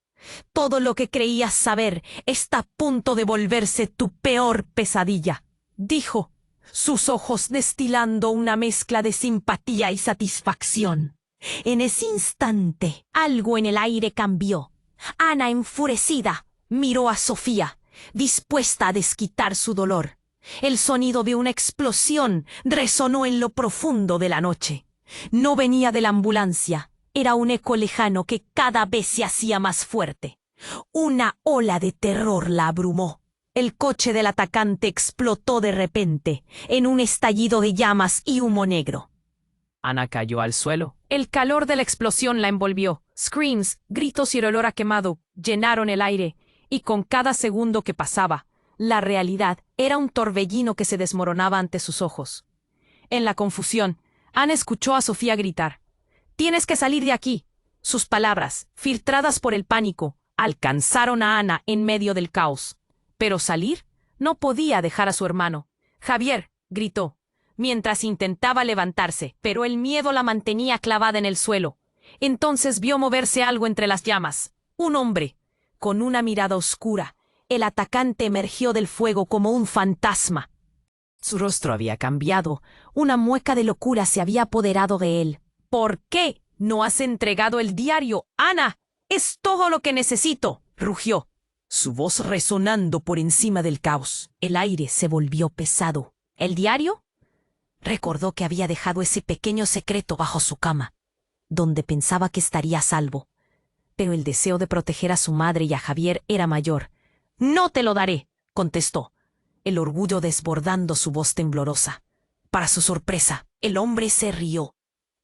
Todo lo que creías saber está a punto de volverse tu peor pesadilla, dijo, sus ojos destilando una mezcla de simpatía y satisfacción. En ese instante, algo en el aire cambió. Ana, enfurecida, miró a Sofía, dispuesta a desquitar su dolor. El sonido de una explosión resonó en lo profundo de la noche. No venía de la ambulancia. Era un eco lejano que cada vez se hacía más fuerte. Una ola de terror la abrumó. El coche del atacante explotó de repente, en un estallido de llamas y humo negro. Ana cayó al suelo. El calor de la explosión la envolvió. Screams, gritos y el olor a quemado llenaron el aire, y con cada segundo que pasaba, la realidad era un torbellino que se desmoronaba ante sus ojos. En la confusión, Ana escuchó a Sofía gritar: «¡Tienes que salir de aquí!». Sus palabras, filtradas por el pánico, alcanzaron a Ana en medio del caos. Pero salir no podía dejar a su hermano. «Javier», gritó, mientras intentaba levantarse, pero el miedo la mantenía clavada en el suelo. Entonces vio moverse algo entre las llamas. Un hombre, con una mirada oscura. El atacante emergió del fuego como un fantasma. Su rostro había cambiado. Una mueca de locura se había apoderado de él. «¿Por qué no has entregado el diario, Ana? Es todo lo que necesito», rugió, su voz resonando por encima del caos. El aire se volvió pesado. ¿El diario? Recordó que había dejado ese pequeño secreto bajo su cama, donde pensaba que estaría a salvo. Pero el deseo de proteger a su madre y a Javier era mayor. «No te lo daré», contestó, el orgullo desbordando su voz temblorosa. Para su sorpresa, el hombre se rió.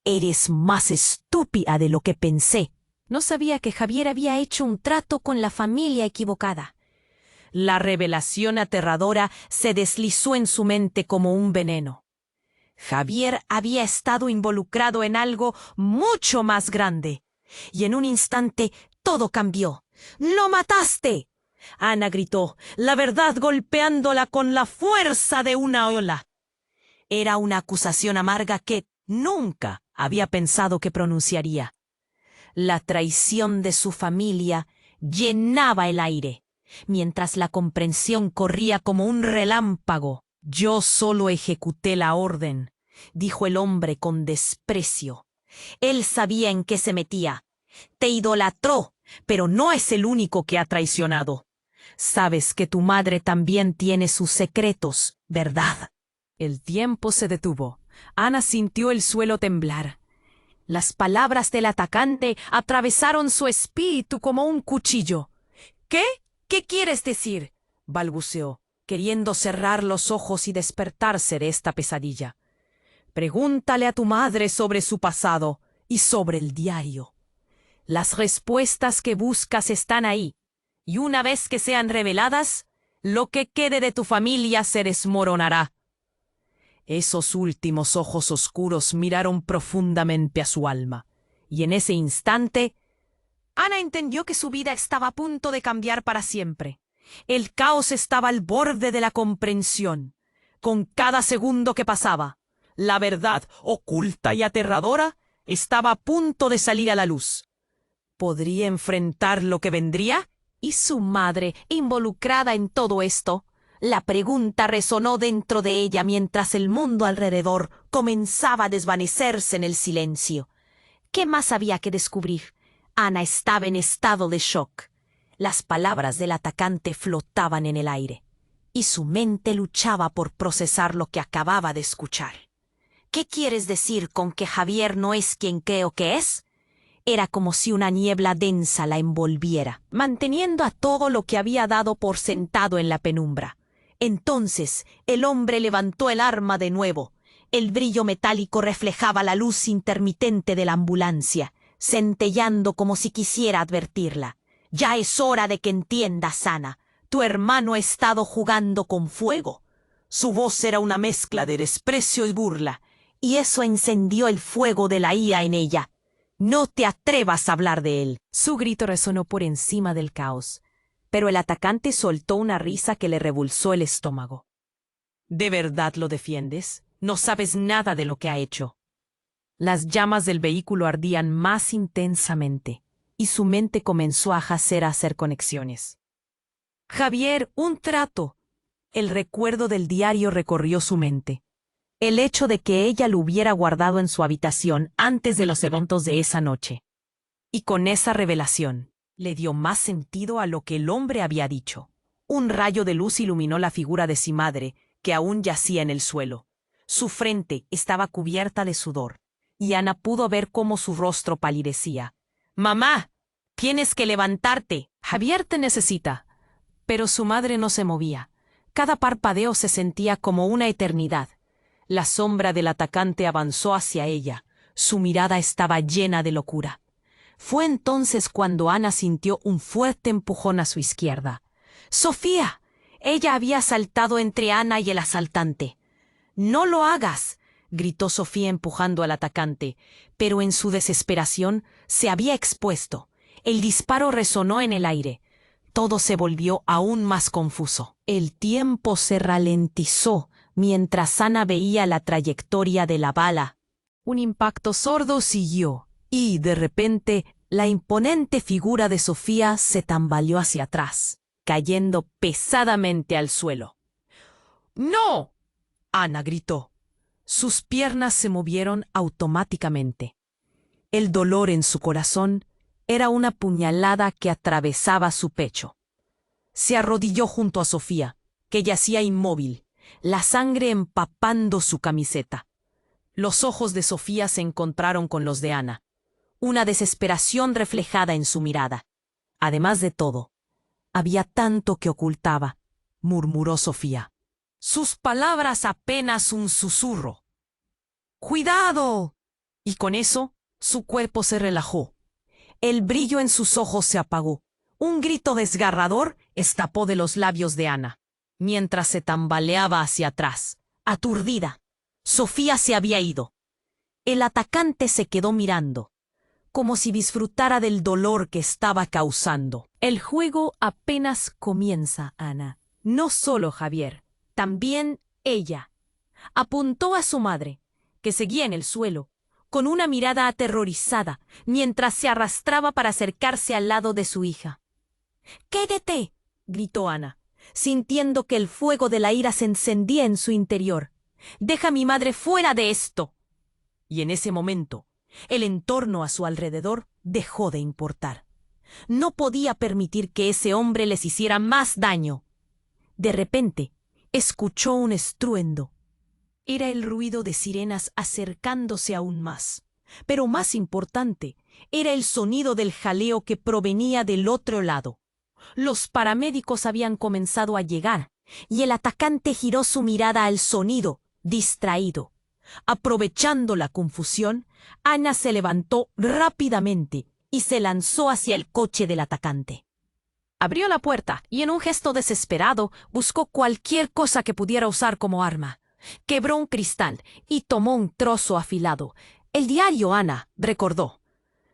«Eres más estúpida de lo que pensé». No sabía que Javier había hecho un trato con la familia equivocada. La revelación aterradora se deslizó en su mente como un veneno. Javier había estado involucrado en algo mucho más grande. Y en un instante todo cambió. «¡Lo mataste!», Ana gritó, la verdad golpeándola con la fuerza de una ola. Era una acusación amarga que nunca había pensado que pronunciaría. La traición de su familia llenaba el aire, mientras la comprensión corría como un relámpago. «Yo solo ejecuté la orden», dijo el hombre con desprecio. Él sabía en qué se metía. «Te idolatró, pero no es el único que ha traicionado. Sabes que tu madre también tiene sus secretos, ¿verdad? El tiempo se detuvo. Ana sintió el suelo temblar. Las palabras del atacante atravesaron su espíritu como un cuchillo. ¿Qué? ¿Qué quieres decir? Balbuceó, queriendo cerrar los ojos y despertarse de esta pesadilla. Pregúntale a tu madre sobre su pasado y sobre el diario. Las respuestas que buscas están ahí, y una vez que sean reveladas, lo que quede de tu familia se desmoronará. Esos últimos ojos oscuros miraron profundamente a su alma, y en ese instante, Ana entendió que su vida estaba a punto de cambiar para siempre. El caos estaba al borde de la comprensión. Con cada segundo que pasaba, la verdad, oculta y aterradora, estaba a punto de salir a la luz. ¿Podría enfrentar lo que vendría? ¿Y su madre, involucrada en todo esto? La pregunta resonó dentro de ella mientras el mundo alrededor comenzaba a desvanecerse en el silencio. ¿Qué más había que descubrir? Ana estaba en estado de shock. Las palabras del atacante flotaban en el aire, y su mente luchaba por procesar lo que acababa de escuchar. ¿Qué quieres decir con que Javier no es quien creo que es? Era como si una niebla densa la envolviera, manteniendo a todo lo que había dado por sentado en la penumbra. Entonces el hombre levantó el arma de nuevo. El brillo metálico reflejaba la luz intermitente de la ambulancia, centellando como si quisiera advertirla. Ya es hora de que entiendas, Ana. Tu hermano ha estado jugando con fuego. Su voz era una mezcla de desprecio y burla, y eso encendió el fuego de la ira en ella. No te atrevas a hablar de él. Su grito resonó por encima del caos, pero el atacante soltó una risa que le revulsó el estómago. ¿De verdad lo defiendes? No sabes nada de lo que ha hecho. Las llamas del vehículo ardían más intensamente, y su mente comenzó a hacer conexiones. Javier, un trato. El recuerdo del diario recorrió su mente. El hecho de que ella lo hubiera guardado en su habitación antes de los eventos de esa noche. Y con esa revelación, le dio más sentido a lo que el hombre había dicho. Un rayo de luz iluminó la figura de su madre, que aún yacía en el suelo. Su frente estaba cubierta de sudor, y Ana pudo ver cómo su rostro palidecía. «Mamá, tienes que levantarte. Javier te necesita». Pero su madre no se movía. Cada parpadeo se sentía como una eternidad. La sombra del atacante avanzó hacia ella. Su mirada estaba llena de locura. Fue entonces cuando Ana sintió un fuerte empujón a su izquierda. ¡Sofía! Ella había saltado entre Ana y el asaltante. «¡No lo hagas!», gritó Sofía empujando al atacante, pero en su desesperación se había expuesto. El disparo resonó en el aire. Todo se volvió aún más confuso. El tiempo se ralentizó mientras Ana veía la trayectoria de la bala. Un impacto sordo siguió, y de repente la imponente figura de Sofía se tambaleó hacia atrás, cayendo pesadamente al suelo. «¡No!», Ana gritó. Sus piernas se movieron automáticamente. El dolor en su corazón era una puñalada que atravesaba su pecho. Se arrodilló junto a Sofía, que yacía inmóvil, la sangre empapando su camiseta. Los ojos de Sofía se encontraron con los de Ana, una desesperación reflejada en su mirada. Además de todo, había tanto que ocultaba, murmuró Sofía. Sus palabras apenas un susurro. «¡Cuidado!». Y con eso, su cuerpo se relajó. El brillo en sus ojos se apagó. Un grito desgarrador escapó de los labios de Ana, mientras se tambaleaba hacia atrás, aturdida. Sofía se había ido. El atacante se quedó mirando, como si disfrutara del dolor que estaba causando. El juego apenas comienza, Ana. No solo Javier, también ella. Apuntó a su madre, que seguía en el suelo, con una mirada aterrorizada, mientras se arrastraba para acercarse al lado de su hija. «¡Quédate!», gritó Ana, sintiendo que el fuego de la ira se encendía en su interior. «¡Deja a mi madre fuera de esto!». Y en ese momento, el entorno a su alrededor dejó de importar. No podía permitir que ese hombre les hiciera más daño. De repente, escuchó un estruendo. Era el ruido de sirenas acercándose aún más. Pero más importante, era el sonido del jaleo que provenía del otro lado. Los paramédicos habían comenzado a llegar, y el atacante giró su mirada al sonido, distraído. Aprovechando la confusión, Ana se levantó rápidamente y se lanzó hacia el coche del atacante. Abrió la puerta y en un gesto desesperado buscó cualquier cosa que pudiera usar como arma. Quebró un cristal y tomó un trozo afilado. El diario, Ana, recordó.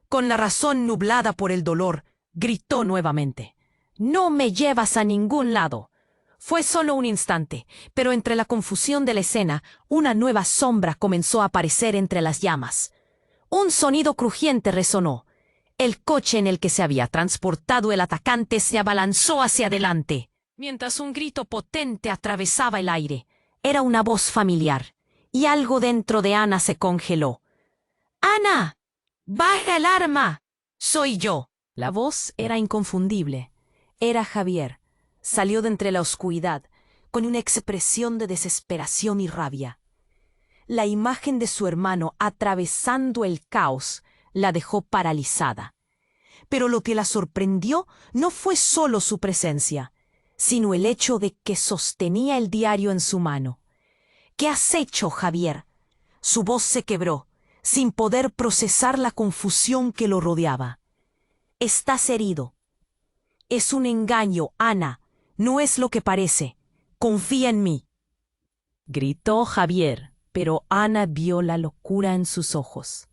Con la razón nublada por el dolor, gritó nuevamente. «No me llevas a ningún lado». Fue solo un instante, pero entre la confusión de la escena, una nueva sombra comenzó a aparecer entre las llamas. Un sonido crujiente resonó. El coche en el que se había transportado el atacante se abalanzó hacia adelante, mientras un grito potente atravesaba el aire. Era una voz familiar, y algo dentro de Ana se congeló. «¡Ana! ¡Baja el arma! ¡Soy yo!». La voz era inconfundible. Era Javier. Salió de entre la oscuridad, con una expresión de desesperación y rabia. La imagen de su hermano atravesando el caos la dejó paralizada. Pero lo que la sorprendió no fue solo su presencia, sino el hecho de que sostenía el diario en su mano. «¿Qué has hecho, Javier?». Su voz se quebró, sin poder procesar la confusión que lo rodeaba. «Estás herido». «Es un engaño, Ana. No es lo que parece. Confía en mí», gritó Javier, pero Ana vio la locura en sus ojos.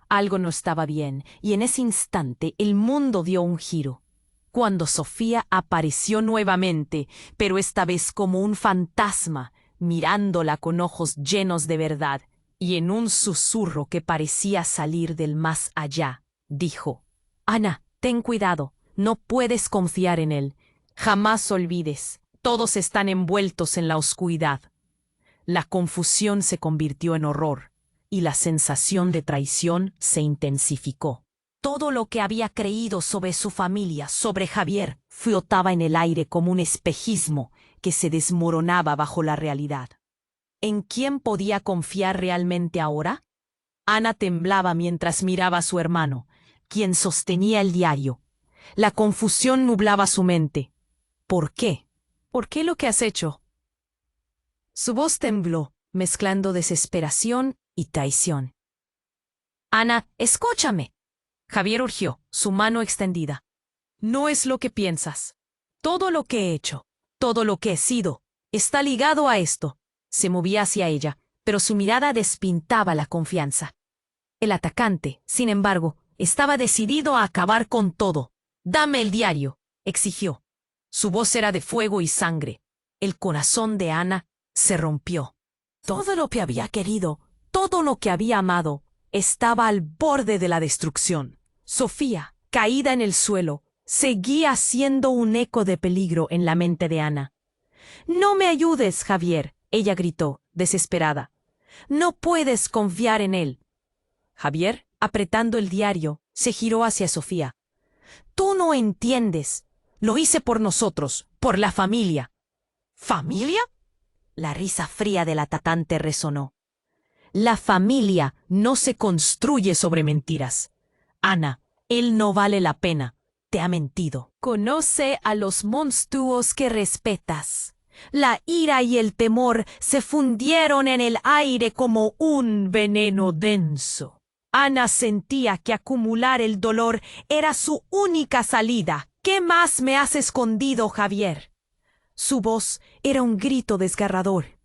Algo no estaba bien, y en ese instante el mundo dio un giro. Cuando Sofía apareció nuevamente, pero esta vez como un fantasma, mirándola con ojos llenos de verdad, y en un susurro que parecía salir del más allá, dijo: «Ana, ten cuidado, no puedes confiar en él. Jamás olvides, todos están envueltos en la oscuridad». La confusión se convirtió en horror, y la sensación de traición se intensificó. Todo lo que había creído sobre su familia, sobre Javier, flotaba en el aire como un espejismo que se desmoronaba bajo la realidad. ¿En quién podía confiar realmente ahora? Ana temblaba mientras miraba a su hermano, quien sostenía el diario. La confusión nublaba su mente. ¿Por qué? ¿Por qué lo que has hecho? Su voz tembló, mezclando desesperación y traición. «Ana, escúchame». Javier urgió, su mano extendida. «No es lo que piensas. Todo lo que he hecho, todo lo que he sido, está ligado a esto». Se movía hacia ella, pero su mirada despintaba la confianza. El atacante, sin embargo, estaba decidido a acabar con todo. «Dame el diario», exigió. Su voz era de fuego y sangre. El corazón de Ana se rompió. Todo lo que había querido, todo lo que había amado, estaba al borde de la destrucción. Sofía, caída en el suelo, seguía siendo un eco de peligro en la mente de Ana. «No me ayudes, Javier», ella gritó, desesperada. «No puedes confiar en él». Javier, apretando el diario, se giró hacia Sofía. «Tú no entiendes. Lo hice por nosotros, por la familia». «¿Familia?». La risa fría del atacante resonó. «La familia no se construye sobre mentiras. Ana, él no vale la pena. Te ha mentido. Conoce a los monstruos que respetas». La ira y el temor se fundieron en el aire como un veneno denso. Ana sentía que acumular el dolor era su única salida. «¿Qué más me has escondido, Javier?». Su voz era un grito desgarrador.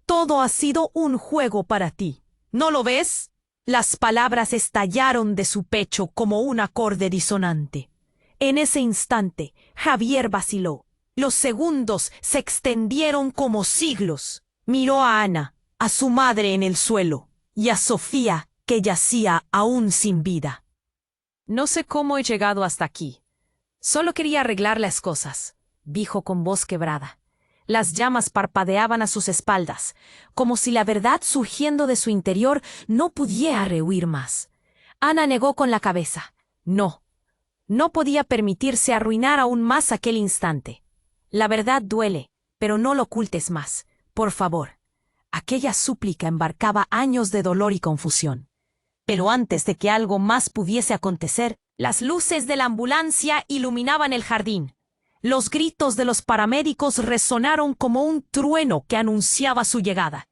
«Todo ha sido un juego para ti. ¿No lo ves?». Las palabras estallaron de su pecho como un acorde disonante. En ese instante, Javier vaciló. Los segundos se extendieron como siglos. Miró a Ana, a su madre en el suelo, y a Sofía, que yacía aún sin vida. «No sé cómo he llegado hasta aquí. Solo quería arreglar las cosas», dijo con voz quebrada. Las llamas parpadeaban a sus espaldas, como si la verdad surgiendo de su interior no pudiera rehuir más. Ana negó con la cabeza. «No, No podía permitirse arruinar aún más aquel instante. La verdad duele, pero no lo ocultes más, por favor. Aquella súplica embarcaba años de dolor y confusión. Pero antes de que algo más pudiese acontecer, las luces de la ambulancia iluminaban el jardín. Los gritos de los paramédicos resonaron como un trueno que anunciaba su llegada.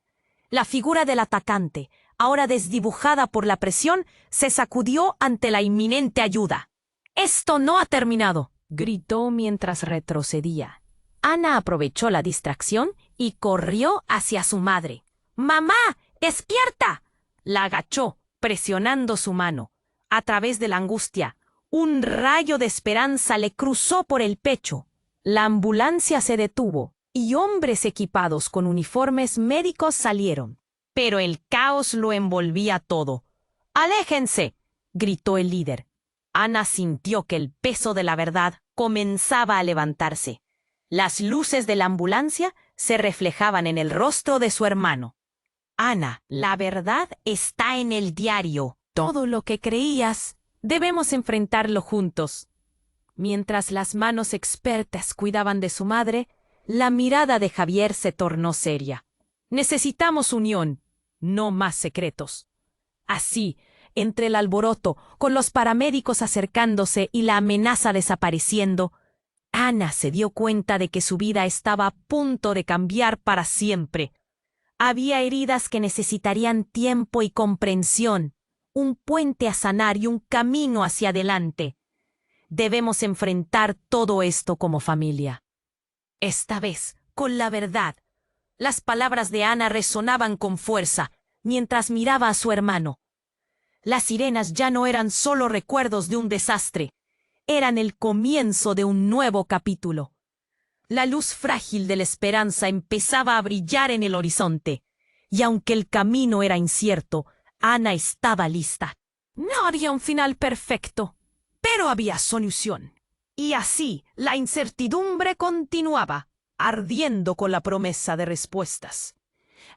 La figura del atacante, ahora desdibujada por la presión, se sacudió ante la inminente ayuda. «¡Esto no ha terminado!», gritó mientras retrocedía. Ana aprovechó la distracción y corrió hacia su madre. «¡Mamá, despierta!», la agachó, presionando su mano. A través de la angustia, un rayo de esperanza le cruzó por el pecho. La ambulancia se detuvo y hombres equipados con uniformes médicos salieron. Pero el caos lo envolvía todo. «¡Aléjense!», gritó el líder. Ana sintió que el peso de la verdad comenzaba a levantarse. Las luces de la ambulancia se reflejaban en el rostro de su hermano. «Ana, la verdad está en el diario. Todo lo que creías, debemos enfrentarlo juntos». Mientras las manos expertas cuidaban de su madre, la mirada de Javier se tornó seria. «Necesitamos unión, no más secretos». Así, entre el alboroto, con los paramédicos acercándose y la amenaza desapareciendo, Ana se dio cuenta de que su vida estaba a punto de cambiar para siempre. Había heridas que necesitarían tiempo y comprensión, un puente a sanar y un camino hacia adelante. Debemos enfrentar todo esto como familia. Esta vez, con la verdad. Las palabras de Ana resonaban con fuerza, mientras miraba a su hermano. Las sirenas ya no eran solo recuerdos de un desastre, eran el comienzo de un nuevo capítulo. La luz frágil de la esperanza empezaba a brillar en el horizonte, y aunque el camino era incierto, Ana estaba lista. No había un final perfecto, pero había solución. Y así la incertidumbre continuaba, ardiendo con la promesa de respuestas.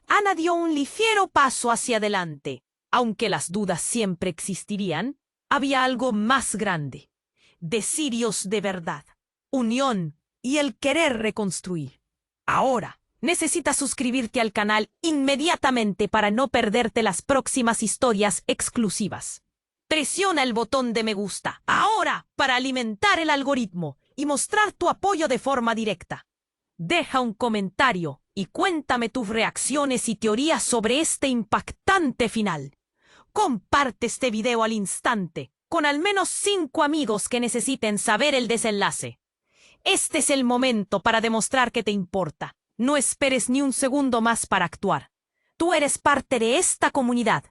Ana dio un ligero paso hacia adelante. Aunque las dudas siempre existirían, había algo más grande. Deseos de verdad, unión y el querer reconstruir. Ahora, necesitas suscribirte al canal inmediatamente para no perderte las próximas historias exclusivas. Presiona el botón de me gusta ahora para alimentar el algoritmo y mostrar tu apoyo de forma directa. Deja un comentario y cuéntame tus reacciones y teorías sobre este impactante final. Comparte este video al instante, con al menos 5 amigos que necesiten saber el desenlace. Este es el momento para demostrar que te importa. No esperes ni un segundo más para actuar. Tú eres parte de esta comunidad.